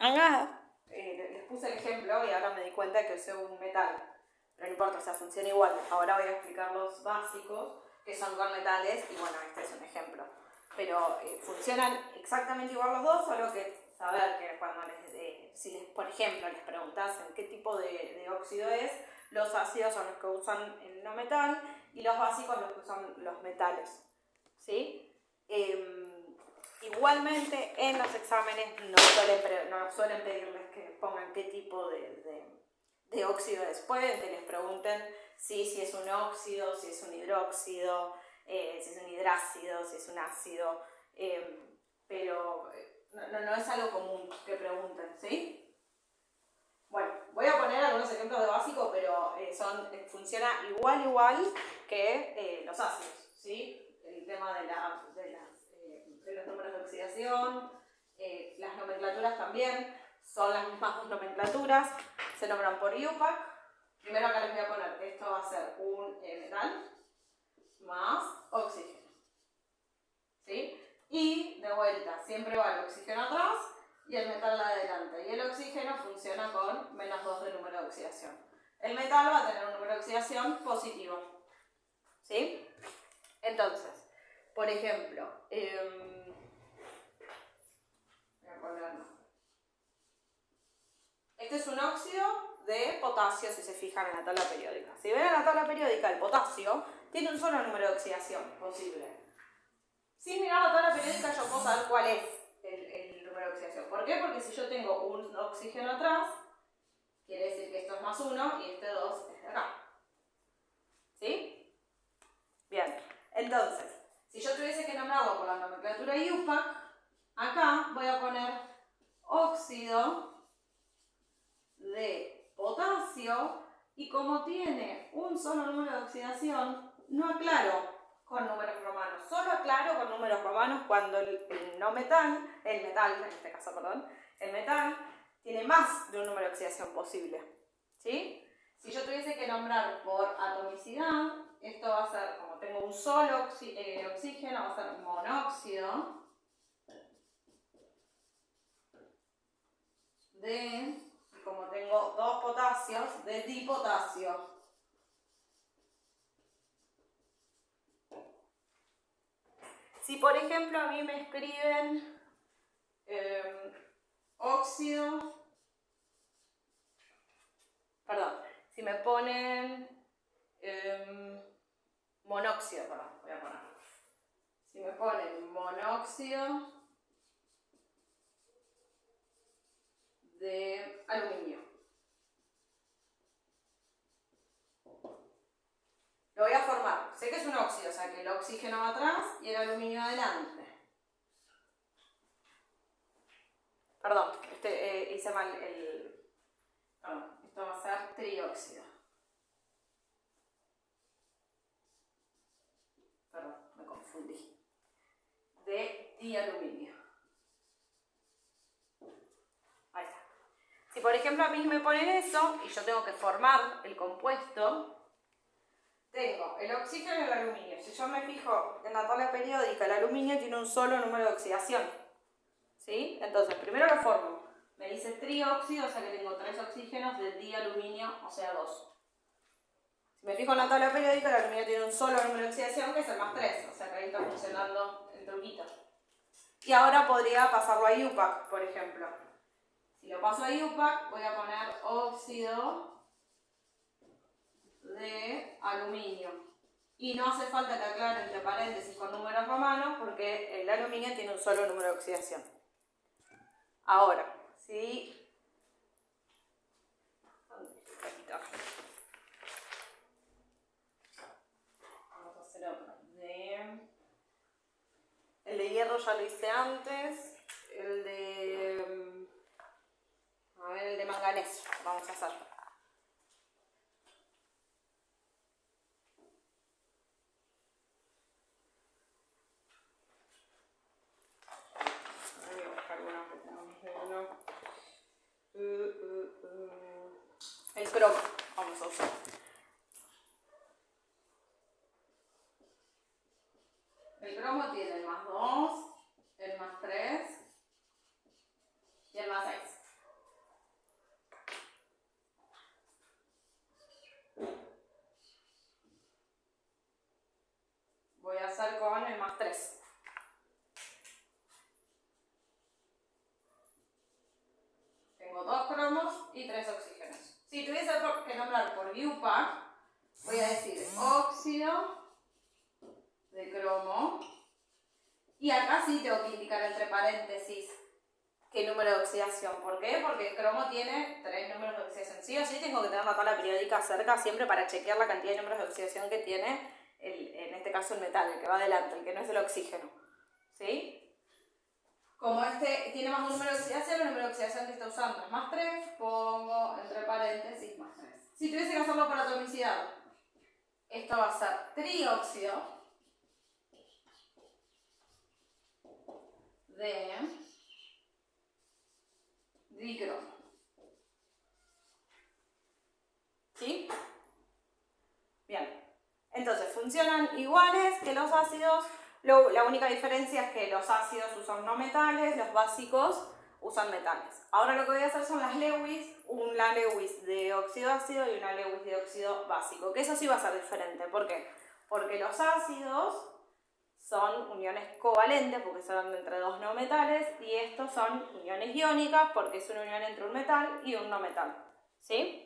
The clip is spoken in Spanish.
acá les puse el ejemplo y ahora me di cuenta que usé un metal. Pero no importa, o sea, funciona igual. Ahora voy a explicar los básicos, que son con metales, y bueno, este es un ejemplo. Pero funcionan exactamente igual los dos, solo que saber que cuando por ejemplo, les preguntas en qué tipo de óxido es, los ácidos son los que usan el no metal y los básicos los que usan los metales. ¿Sí? Igualmente en los exámenes no suelen pedirles que pongan qué tipo de óxido es. Pueden que les pregunten si es un óxido, si es un hidróxido, si es un hidrácido, si es un ácido, pero no es algo común que pregunten, ¿sí? Bueno, voy a poner algunos ejemplos de básico, pero funciona igual que los ácidos, ¿sí? El tema de los números de oxidación, las nomenclaturas también son las mismas dos nomenclaturas, se nombran por IUPAC. Primero acá les voy a poner que esto va a ser un metal más oxígeno, ¿sí? Y de vuelta, siempre va el oxígeno atrás y el metal adelante. Y el oxígeno funciona con menos 2 de número de oxidación. El metal va a tener un número de oxidación positivo, ¿sí? Entonces, por ejemplo, voy a ponerlo. Este es un óxido de potasio, si se fijan en la tabla periódica. Si ven en la tabla periódica, el potasio tiene un solo número de oxidación posible. Sin mirar la tabla periódica yo puedo saber cuál es el número de oxidación. ¿Por qué? Porque si yo tengo un oxígeno atrás, quiere decir que esto es más 1 y este 2 es de acá. ¿Sí? Bien. Entonces, si yo tuviese que nombrarlo por la nomenclatura IUPAC, acá voy a poner óxido de potasio y como tiene un solo número de oxidación, no aclaro con números romanos. Solo aclaro con números romanos cuando el metal tiene más de un número de oxidación posible. ¿Sí? Si yo tuviese que nombrar por atomicidad, esto va a ser, como tengo un solo oxígeno, va a ser monóxido de, como tengo dos potasios, de dipotasio. Si por ejemplo a mí me escriben si me ponen monóxido, voy a poner. Si me ponen monóxido de aluminio, lo voy a formar. Sé que es un óxido, o sea que el oxígeno va atrás y el aluminio adelante. Perdón, hice mal esto va a ser trióxido. Perdón, me confundí. De dialuminio. Ahí está. Si por ejemplo a mí me ponen eso y yo tengo que formar el compuesto, tengo el oxígeno y el aluminio. Si yo me fijo en la tabla periódica, el aluminio tiene un solo número de oxidación. ¿Sí? Entonces, primero lo formo. Me dice trióxido, o sea que tengo 3 oxígenos de dialuminio, o sea 2. Si me fijo en la tabla periódica, el aluminio tiene un solo número de oxidación, que es el más 3. O sea que ahí está funcionando el truquito. Y ahora podría pasarlo a IUPAC, por ejemplo. Si lo paso a IUPAC, voy a poner óxido de aluminio. Y no hace falta que aclare entre paréntesis con números romanos porque el aluminio tiene un solo número de oxidación. Ahora, si vamos a hacer otro. El de hierro ya lo hice antes. El de manganeso vamos a hacer. Voy a buscar uno que tenemos uno. El cromo vamos a usar. El cromo tiene el más 2, el más 3 y el más 6. y 3 oxígenos. Si tuviese que nombrar por IUPAC, voy a decir óxido de cromo. Y acá sí tengo que indicar entre paréntesis qué número de oxidación. ¿Por qué? Porque el cromo tiene 3 números de oxidación. Sí o sí tengo que tener la tabla periódica cerca siempre para chequear la cantidad de números de oxidación que tiene, en este caso el metal, el que va adelante, el que no es el oxígeno. ¿Sí? Como este tiene más un número de oxidación, el número de oxidación que está usando es más 3, pongo entre paréntesis más 3. Si tuviese que hacerlo por atomicidad, esto va a ser trióxido de dicromo. ¿Sí? Bien. Entonces, funcionan iguales que los ácidos. La única diferencia es que los ácidos usan no metales, los básicos usan metales. Ahora lo que voy a hacer son las Lewis, una Lewis de óxido ácido y una Lewis de óxido básico, que eso sí va a ser diferente. ¿Por qué? Porque los ácidos son uniones covalentes, porque son entre dos no metales, y estos son uniones iónicas, porque es una unión entre un metal y un no metal. ¿Sí?